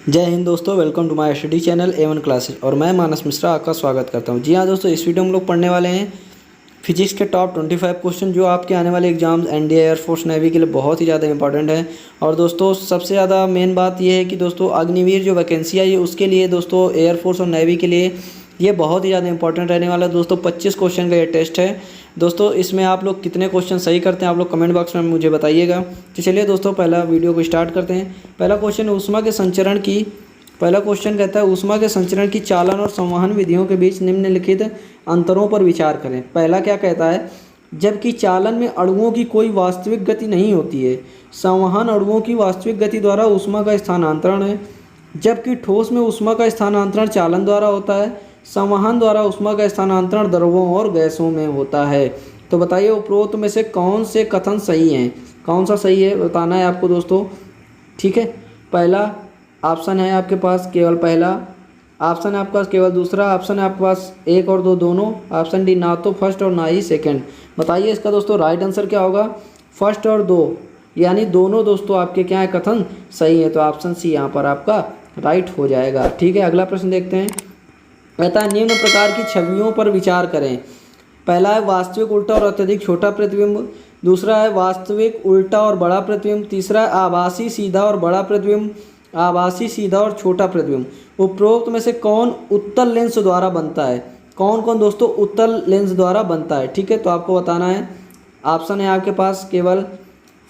जय हिंद दोस्तों, welcome to my study channel A1 classes और मैं मानस मिश्रा आपका स्वागत करता हूं। जी हाँ दोस्तों, इस वीडियो में हम लोग पढ़ने वाले हैं फिजिक्स के टॉप 25 क्वेश्चन जो आपके आने वाले एग्जाम्स एनडीए, एयरफोर्स, नेवी के लिए बहुत ही ज़्यादा इंपॉर्टेंट है। और दोस्तों सबसे ज़्यादा मेन बात यह है कि दोस्तों अग्निवीर जो वैकेंसी आई है उसके लिए दोस्तों एयरफोर्स और नेवी के लिए ये बहुत ही ज़्यादा इंपॉर्टेंट रहने वाला है। दोस्तों 25 क्वेश्चन का ये टेस्ट है। दोस्तों इसमें आप लोग कितने क्वेश्चन सही करते हैं आप लोग कमेंट बॉक्स में मुझे बताइएगा। तो चलिए दोस्तों पहला वीडियो को स्टार्ट करते हैं। पहला क्वेश्चन ऊष्मा के संचरण की पहला क्वेश्चन कहता है ऊष्मा के संचरण की चालन और संवहन विधियों के बीच निम्नलिखित अंतरों पर विचार करें। पहला क्या कहता है, जबकि चालन में अणुओं की कोई वास्तविक गति नहीं होती है, संवहन अणुओं की वास्तविक गति द्वारा ऊष्मा का स्थानांतरण है। जबकि ठोस में ऊष्मा का स्थानांतरण चालन द्वारा होता है, संवहन द्वारा ऊष्मा का स्थानांतरण द्रवों और गैसों में होता है। तो बताइए उपरोक्त में से कौन से कथन सही हैं, कौन सा सही है बताना है आपको दोस्तों। ठीक है, पहला ऑप्शन है आपके पास केवल पहला, ऑप्शन है आपके पास केवल दूसरा, ऑप्शन है आपके पास एक और दो दोनों, ऑप्शन डी ना तो फर्स्ट और ना ही सेकंड। बताइए इसका दोस्तों राइट आंसर क्या होगा। फर्स्ट और दो यानी दोनों दोस्तों आपके क्या है कथन सही है, तो ऑप्शन सी यहाँ पर आपका राइट हो जाएगा। ठीक है, अगला प्रश्न देखते हैं। कहता है निम्न प्रकार की छवियों पर विचार करें। पहला है वास्तविक उल्टा और अत्यधिक छोटा प्रतिबिंब, दूसरा है वास्तविक उल्टा और बड़ा प्रतिबिंब, तीसरा है आभासी सीधा और बड़ा प्रतिबिंब, आभासी सीधा और छोटा प्रतिबिंब। उपरोक्त में से कौन उत्तल लेंस द्वारा बनता है। कौन कौन दोस्तों उत्तल लेंस द्वारा बनता है। ठीक है, तो आपको बताना है। ऑप्शन है आपके पास केवल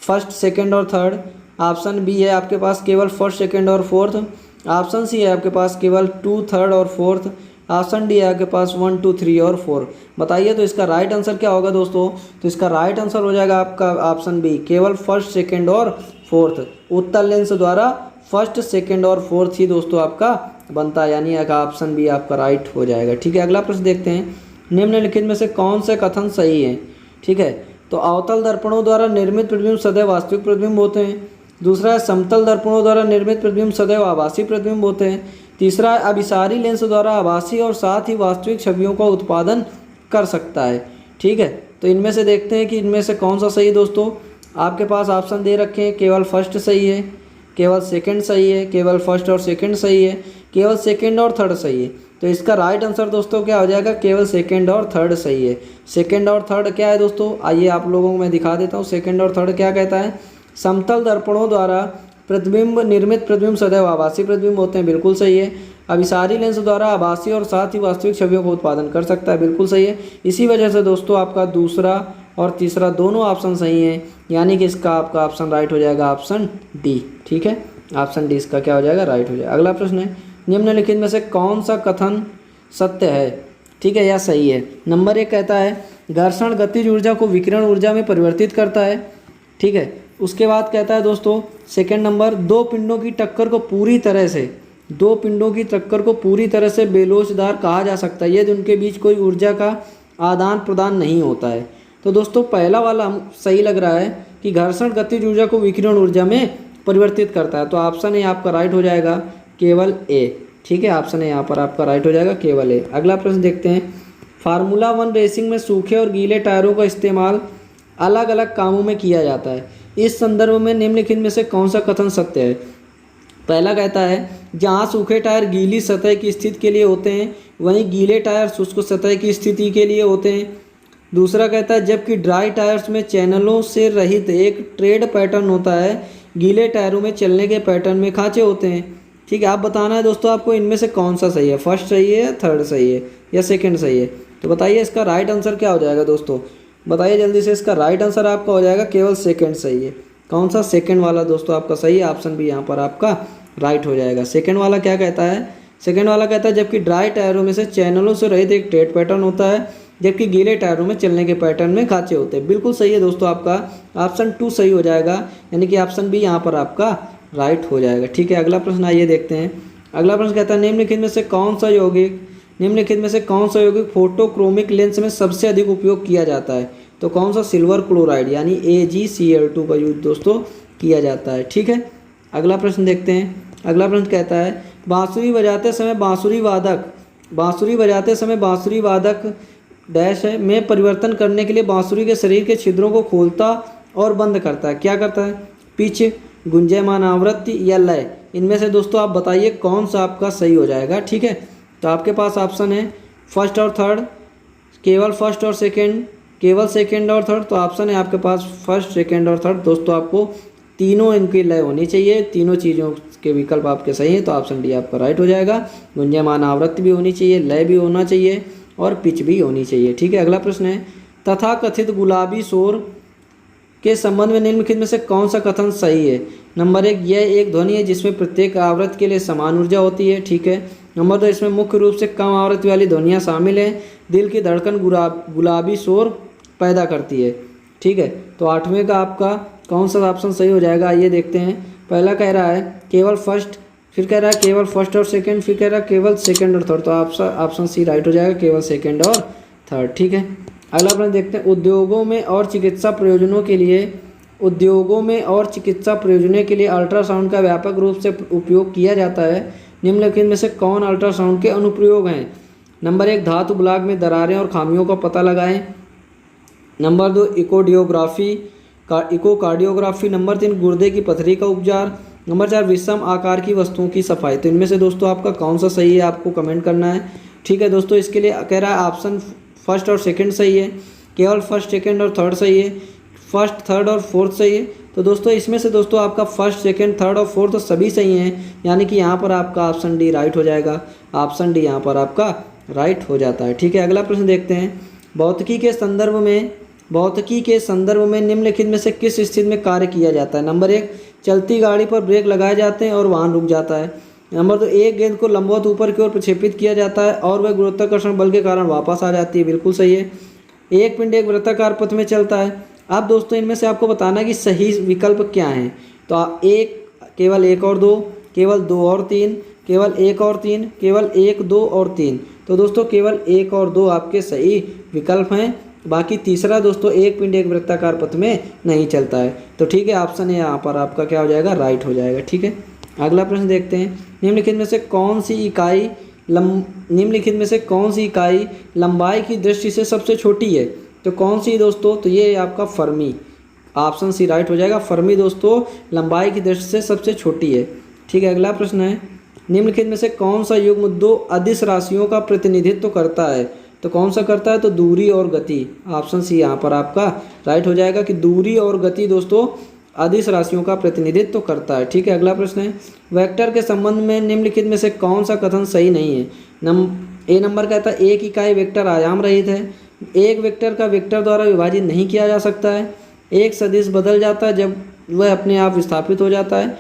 फर्स्ट, सेकंड और थर्ड, ऑप्शन बी है आपके पास केवल फर्स्ट, सेकंड और फोर्थ, ऑप्शन सी है आपके पास केवल 2, थर्ड और फोर्थ, ऑप्शन डी है आपके पास 1, 2, 3 और 4। बताइए तो इसका राइट आंसर क्या होगा दोस्तों। तो इसका राइट आंसर हो जाएगा आपका ऑप्शन बी केवल फर्स्ट, सेकंड और फोर्थ। उत्तल लेंस द्वारा फर्स्ट, सेकंड और फोर्थ ही दोस्तों आपका बनता है, यानी ऑप्शन बी आपका राइट हो जाएगा। ठीक है, अगला प्रश्न देखते हैं। निम्नलिखित में से कौन से कथन सही है। ठीक है, तो अवतल दर्पणों द्वारा निर्मित प्रतिबिंब सदैव वास्तविक प्रतिबिंब होते हैं। दूसरा है समतल दर्पणों द्वारा निर्मित प्रतिबिंब सदैव आभासी प्रतिबिंब होते हैं। तीसरा है अभिसारी लेंस द्वारा आभासी और साथ ही वास्तविक छवियों का उत्पादन कर सकता है। ठीक है, तो इनमें से देखते हैं कि इनमें से कौन सा सही है दोस्तों। आपके पास ऑप्शन दे रखे हैं, केवल फर्स्ट सही है, केवल सेकंड सही है, केवल फर्स्ट और सेकंड सही है, केवल सेकंड और थर्ड सही है। तो इसका राइट आंसर दोस्तों क्या हो जाएगा, केवल सेकंड और थर्ड सही है। सेकंड और थर्ड क्या है दोस्तों, आइए आप लोगों को मैं दिखा देता हूँ। सेकंड और थर्ड क्या कहता है, समतल दर्पणों द्वारा प्रतिबिंब निर्मित प्रतिबिंब सदैव आभासी प्रतिबिंब होते हैं, बिल्कुल सही है। अभिसारी लेंस द्वारा आभासी और साथ ही वास्तविक छवियों का उत्पादन कर सकता है, बिल्कुल सही है। इसी वजह से दोस्तों आपका दूसरा और तीसरा दोनों ऑप्शन सही हैं, यानी कि इसका आपका ऑप्शन राइट हो जाएगा ऑप्शन डी। ठीक है, ऑप्शन डी इसका क्या हो जाएगा, राइट हो जाएगा। अगला प्रश्न है निम्नलिखित में से कौन सा कथन सत्य है। ठीक है, या सही है। नंबर 1 कहता है घर्षण गतिज ऊर्जा को विकिरण ऊर्जा में परिवर्तित करता है। ठीक है, उसके बाद कहता है दोस्तों सेकंड नंबर दो पिंडों की टक्कर को पूरी तरह से बेलोचदार कहा जा सकता है यदि उनके बीच कोई ऊर्जा का आदान प्रदान नहीं होता है। तो दोस्तों पहला वाला हम सही लग रहा है कि घर्षण गतिज ऊर्जा को विकिरण ऊर्जा में परिवर्तित करता है, तो ऑप्शन ए आपका राइट हो जाएगा केवल ए। ठीक है, ऑप्शन ए यहाँ पर आपका राइट हो जाएगा केवल ए। अगला प्रश्न देखते हैं। फार्मूला 1 रेसिंग में सूखे और गीले टायरों का इस्तेमाल अलग अलग कामों में किया जाता है। इस संदर्भ में निम्नलिखित में से कौन सा कथन सत्य है। पहला कहता है जहाँ सूखे टायर गीली सतह की स्थिति के लिए होते हैं वहीं गीले टायर शुष्क सतह की स्थिति के लिए होते हैं। दूसरा कहता है जबकि ड्राई टायर्स में चैनलों से रहित एक ट्रेड पैटर्न होता है, गीले टायरों में चलने के पैटर्न में खांचे होते हैं। ठीक है, आप बताना है दोस्तों आपको इनमें से कौन सा सही है, फर्स्ट सही है, थर्ड सही है या सेकंड सही है। तो बताइए इसका राइट आंसर क्या हो जाएगा दोस्तों, बताइए जल्दी से। इसका राइट आंसर आपका हो जाएगा केवल सेकंड सही है। कौन सा, सेकंड वाला दोस्तों आपका सही है, ऑप्शन बी यहाँ पर आपका राइट हो जाएगा। सेकंड वाला क्या कहता है, सेकंड वाला कहता है जबकि ड्राई टायरों में से चैनलों से रहित एक ट्रेड पैटर्न होता है जबकि गीले टायरों में चलने के पैटर्न में खांचे होते हैं, बिल्कुल सही है दोस्तों। आपका ऑप्शन 2 सही हो जाएगा, यानी कि ऑप्शन बी यहाँ पर आपका राइट हो जाएगा। ठीक है, अगला प्रश्न आइए देखते हैं। अगला प्रश्न कहता है निम्नलिखित में से कौन सा यौगिक फोटोक्रोमिक लेंस में सबसे अधिक उपयोग किया जाता है। तो कौन सा, सिल्वर क्लोराइड यानी AgCl2 का यूज दोस्तों किया जाता है। ठीक है, अगला प्रश्न देखते हैं। अगला प्रश्न कहता है बांसुरी बजाते समय बांसुरी वादक डैश है में परिवर्तन करने के लिए बांसुरी के शरीर के छिद्रों को खोलता और बंद करता है। क्या करता है, पिच, गुंजयमान आवृत्ति या लय, इनमें से दोस्तों आप बताइए कौन सा आपका सही हो जाएगा। ठीक है, तो आपके पास ऑप्शन है फर्स्ट और थर्ड, केवल फर्स्ट और सेकंड, केवल सेकंड और थर्ड। तो ऑप्शन है आपके पास फर्स्ट, सेकंड और थर्ड। दोस्तों आपको तीनों इनकी लय होनी चाहिए, तीनों चीज़ों के विकल्प आपके सही हैं, तो ऑप्शन डी आपका राइट हो जाएगा। गुंजयमान आवृत्ति भी होनी चाहिए, लय भी होना चाहिए और पिच भी होनी चाहिए। ठीक है, अगला प्रश्न है तथाकथित गुलाबी शोर के संबंध में निम्नलिखित में से कौन सा कथन सही है। नंबर 1, यह एक ध्वनि है जिसमें प्रत्येक आवृत्ति के लिए समान ऊर्जा होती है। ठीक है। नंबर 2, इसमें मुख्य रूप से कम आवृत्ति वाली ध्वनियाँ शामिल हैं, दिल की धड़कन गुलाबी शोर पैदा करती है। ठीक है, तो 8वें का आपका कौन सा ऑप्शन सही हो जाएगा, आइए देखते हैं। पहला कह रहा है केवल फर्स्ट, फिर कह रहा है केवल फर्स्ट और सेकंड, फिर कह रहा है केवल सेकंड और थर्ड। तो ऑप्शन सी राइट हो जाएगा, केवल सेकंड और थर्ड। ठीक है, अगला प्रश्न देखते हैं। उद्योगों में और चिकित्सा प्रयोजनों के लिए अल्ट्रासाउंड का व्यापक रूप से उपयोग किया जाता है। निम्नलिखित में से कौन अल्ट्रासाउंड के अनुप्रयोग हैं। नंबर 1, धातु ब्लॉक में दरारें और खामियों का पता लगाएं। Number 2, echocardiography. नंबर 3, गुर्दे की पथरी का उपचार। नंबर 4, विषम आकार की वस्तुओं की सफाई। तो इनमें से दोस्तों आपका कौन सा सही है, आपको कमेंट करना है। ठीक है दोस्तों, इसके लिए कह रहा है ऑप्शन फर्स्ट और सेकंड सही है, केवल फर्स्ट, सेकंड और थर्ड सही है, फर्स्ट, थर्ड और फोर्थ सही है। तो दोस्तों इसमें से दोस्तों आपका फर्स्ट, सेकंड, थर्ड और फोर्थ तो सभी सही हैं, यानी कि यहाँ पर आपका ऑप्शन डी राइट हो जाएगा। ऑप्शन डी यहाँ पर आपका राइट हो जाता है। ठीक है, अगला प्रश्न देखते हैं। भौतिकी के संदर्भ में निम्नलिखित में से किस स्थिति में कार्य किया जाता है। नंबर 1, चलती गाड़ी पर ब्रेक लगाए जाते हैं और वाहन रुक जाता है। नंबर 2, एक गेंद को लंबवत ऊपर की ओर प्रक्षेपित किया जाता है और वह गुरुत्वाकर्षण बल के कारण वापस आ जाती है। बिल्कुल सही है। एक पिंड एक वृत्ताकार पथ में चलता है। अब दोस्तों इनमें से आपको बताना है कि सही विकल्प क्या हैं। तो केवल 1 और 2, केवल 2 और 3, केवल 1 और 3, केवल 1, 2 और 3। तो दोस्तों केवल 1 और 2 आपके सही विकल्प हैं, बाकी तीसरा दोस्तों एक पिंड एक वृत्ताकार पथ में नहीं चलता है। तो ठीक है, ऑप्शन है यहाँ पर आपका क्या हो जाएगा, राइट हो जाएगा। ठीक है, अगला प्रश्न देखते हैं। निम्नलिखित में से कौन सी इकाई लंबाई की दृष्टि से सबसे छोटी है। तो कौन सी दोस्तों, तो ये आपका फर्मी, ऑप्शन सी राइट हो जाएगा। फर्मी दोस्तों लंबाई की दृष्टि से सबसे छोटी है। ठीक है, अगला प्रश्न है। निम्नलिखित में से कौन सा युग्म 2 अदिश राशियों का प्रतिनिधित्व करता है। तो कौन सा करता है, तो दूरी और गति। ऑप्शन सी यहाँ पर आपका राइट हो जाएगा कि दूरी और गति दोस्तों अदिश राशियों का प्रतिनिधित्व करता है। ठीक है, अगला प्रश्न है। वेक्टर के संबंध में निम्नलिखित में से कौन सा कथन सही नहीं है। ए नंबर कहता है एक इकाई वेक्टर आयाम रहित है। एक वेक्टर का वेक्टर द्वारा विभाजित नहीं किया जा सकता है। एक सदिश बदल जाता है जब वह अपने आप विस्थापित हो जाता है।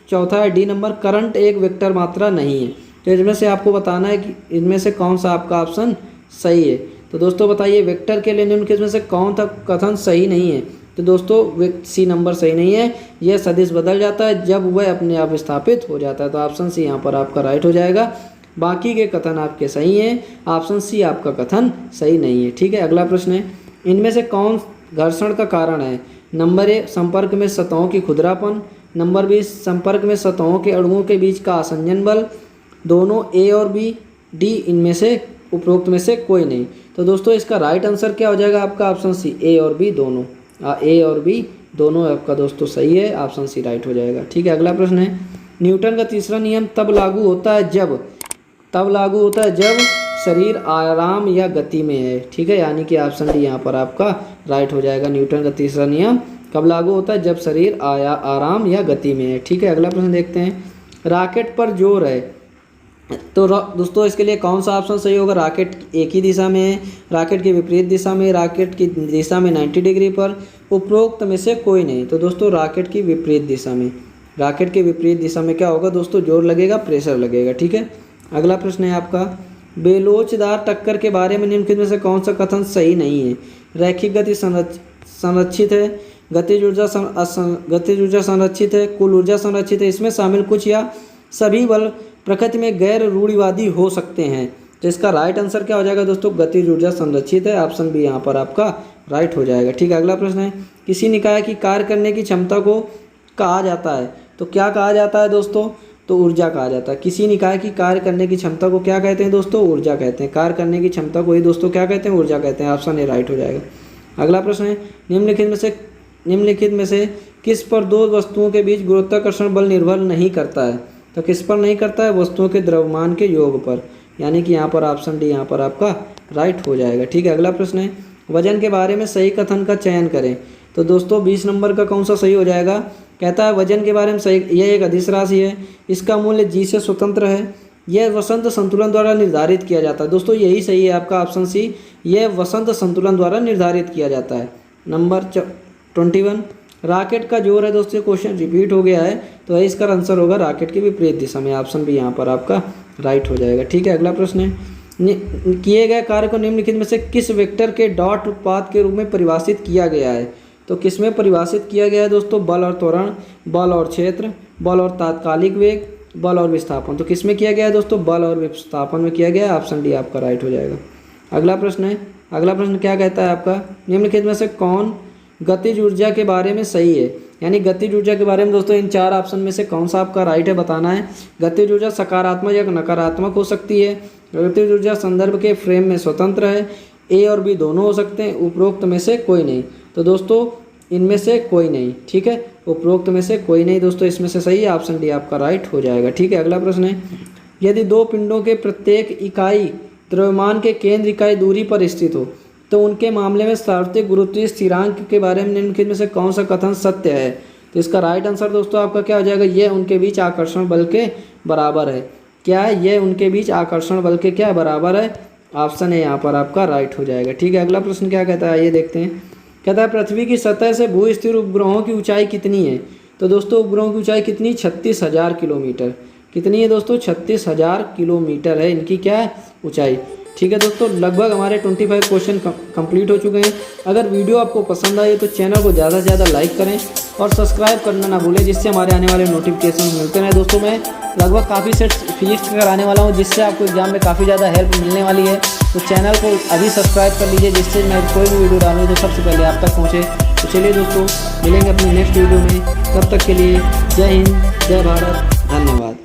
चौथा है डी नंबर, करंट एक वेक्टर मात्रा नहीं है। तो इसमें से आपको बताना है कि इनमें से कौन सा आपका ऑप्शन सही है। तो दोस्तों बताइए वेक्टर के लिए निम्नलिखित में से कौन सा कथन सही नहीं है। तो दोस्तों सी नंबर सही नहीं है, यह सदिश बदल जाता है जब वह अपने आप विस्थापित हो जाता है। तो ऑप्शन सी यहाँ पर आपका राइट हो जाएगा। बाकी के कथन आपके सही हैं, ऑप्शन सी आपका कथन सही नहीं है। ठीक है, अगला प्रश्न है। इनमें से कौन घर्षण का कारण है। नंबर 1, संपर्क में सतहों की खुरदरापन। नंबर 20, संपर्क में सतहों के अणुओं के बीच का आसंजन बल। दोनों ए और बी, डी इनमें से उपरोक्त में से कोई नहीं। तो दोस्तों इसका राइट आंसर क्या हो जाएगा आपका, ऑप्शन सी ए और बी दोनों। ए और बी दोनों आपका दोस्तों सही है, ऑप्शन सी राइट हो जाएगा। ठीक है, अगला प्रश्न है। न्यूटन का तीसरा नियम तब लागू होता है जब शरीर आराम या गति में है। ठीक है, यानी कि ऑप्शन डी यहाँ पर आपका राइट हो जाएगा। न्यूटन का तीसरा नियम कब लागू होता है, जब शरीर आराम या गति में है। ठीक है, अगला प्रश्न देखते हैं। रॉकेट पर जोर है। तो दोस्तों इसके लिए कौन सा ऑप्शन सही होगा। रॉकेट एक ही दिशा में है, रॉकेट की विपरीत दिशा में, रॉकेट की दिशा में 90 डिग्री पर, उपरोक्त में से कोई नहीं। तो दोस्तों रॉकेट की विपरीत दिशा में, रॉकेट की विपरीत दिशा में क्या होगा दोस्तों, जोर लगेगा, प्रेशर लगेगा। ठीक है, अगला प्रश्न है आपका। बेलोचदार टक्कर के बारे में निम्नलिखित में से कौन सा कथन सही नहीं है। रैखिक गति संरक्षित है, गतिज ऊर्जा संरक्षित है, कुल ऊर्जा संरक्षित है। इसमें शामिल कुछ या सभी बल प्रकृति में गैर रूढ़िवादी हो सकते हैं। तो इसका राइट आंसर क्या हो जाएगा दोस्तों, गतिज ऊर्जा संरक्षित है। ऑप्शन बी यहाँ पर आपका राइट हो जाएगा। ठीक है, अगला प्रश्न है। किसी निकाय की कार्य करने की क्षमता को कहा जाता है। तो क्या कहा जाता है दोस्तों, तो ऊर्जा कहा जाता है। किसी निकाय की कार्य करने की क्षमता को क्या कहते हैं दोस्तों, ऊर्जा कहते हैं। कार्य करने की क्षमता को ही दोस्तों क्या कहते हैं, ऊर्जा कहते हैं। ऑप्शन ए राइट हो जाएगा। अगला प्रश्न है। निम्नलिखित में से किस पर दो वस्तुओं के बीच गुरुत्वाकर्षण बल निर्भर नहीं करता है? तो किस पर नहीं करता है? वस्तुओं के द्रव्यमान के योग पर। यानी कि यहाँ पर ऑप्शन डी यहाँ पर आपका राइट हो जाएगा। ठीक है, अगला प्रश्न है, वजन के बारे में सही कथन का चयन करें। तो दोस्तों 20 नंबर का कौन सा सही हो जाएगा? कहता है वजन के बारे में सही, यह एक अदिश राशि है, इसका मूल्य जी से स्वतंत्र है, यह वसंत संतुलन द्वारा निर्धारित किया जाता है। दोस्तों यही सही है आपका ऑप्शन सी, यह वसंत संतुलन द्वारा निर्धारित किया जाता है। नंबर 21, रॉकेट का जोर है। दोस्तों क्वेश्चन रिपीट हो गया है, तो इसका आंसर होगा रॉकेट के विपरीत दिशा में। ऑप्शन भी यहाँ पर आपका राइट हो जाएगा। ठीक है, अगला प्रश्न है, किए गए कार्य को निम्नलिखित में से किस वेक्टर के डॉट उत्पाद के रूप में परिभाषित किया गया है? तो किस में परिभाषित किया गया है दोस्तों? बल और त्वरण, बल और क्षेत्र, बल और तात्कालिक वेग, बल और विस्थापन। तो किस में किया गया है दोस्तों? बल और विस्थापन में किया गया है। ऑप्शन डी आपका राइट हो जाएगा। अगला प्रश्न है, अगला प्रश्न क्या कहता है आपका, निम्नलिखित में से कौन गतिज ऊर्जा के बारे में सही है? यानी गतिज ऊर्जा के बारे में दोस्तों इन 4 ऑप्शन में से कौन सा आपका राइट है बताना है। गतिज ऊर्जा सकारात्मक या नकारात्मक हो सकती है, गतिज ऊर्जा संदर्भ के फ्रेम में स्वतंत्र है, ए और बी दोनों हो सकते हैं, उपरोक्त में से कोई नहीं। तो दोस्तों इनमें से कोई नहीं। ठीक है, उपरोक्त में से कोई नहीं दोस्तों, इसमें से सही है ऑप्शन डी आपका राइट हो जाएगा। ठीक है, अगला प्रश्न है, यदि दो पिंडों के प्रत्येक इकाई द्रव्यमान के केंद्र इकाई दूरी पर स्थित हो तो उनके मामले में सार्वत्रिक गुरुत्वीय स्थिरांक के बारे में निम्नलिखित में से कौन सा कथन सत्य है? तो इसका राइट आंसर दोस्तों आपका क्या हो जाएगा? यह उनके बीच आकर्षण बल के बराबर है। क्या है? यह उनके बीच आकर्षण बल के क्या बराबर है? ऑप्शन है यहाँ पर आपका राइट हो जाएगा। ठीक है, अगला प्रश्न क्या कहता है ये देखते हैं। कहता है पृथ्वी की सतह से भू स्थिर उपग्रहों की ऊंचाई कितनी है? तो दोस्तों उपग्रहों की ऊंचाई कितनी? 36,000 किलोमीटर। कितनी है दोस्तों? 36,000 किलोमीटर है इनकी क्या ऊंचाई। ठीक है दोस्तों, लगभग हमारे 25 क्वेश्चन कंप्लीट हो चुके हैं। अगर वीडियो आपको पसंद आए तो चैनल को ज़्यादा से ज़्यादा लाइक करें और सब्सक्राइब करना ना भूलें, जिससे हमारे आने वाले नोटिफिकेशन मिलते हैं। दोस्तों मैं लगभग काफ़ी सेट फिजिक्स के कराने वाला हूँ, जिससे आपको एग्जाम में काफ़ी ज़्यादा हेल्प मिलने वाली है। तो चैनल को अभी सब्सक्राइब कर लीजिए, जिससे मैं कोई भी वीडियो डालूँ तो सबसे पहले आप तक पहुँचे। तो चलिए दोस्तों मिलेंगे अपनी नेक्स्ट वीडियो में, तब तक के लिए जय हिंद, जय भारत, धन्यवाद।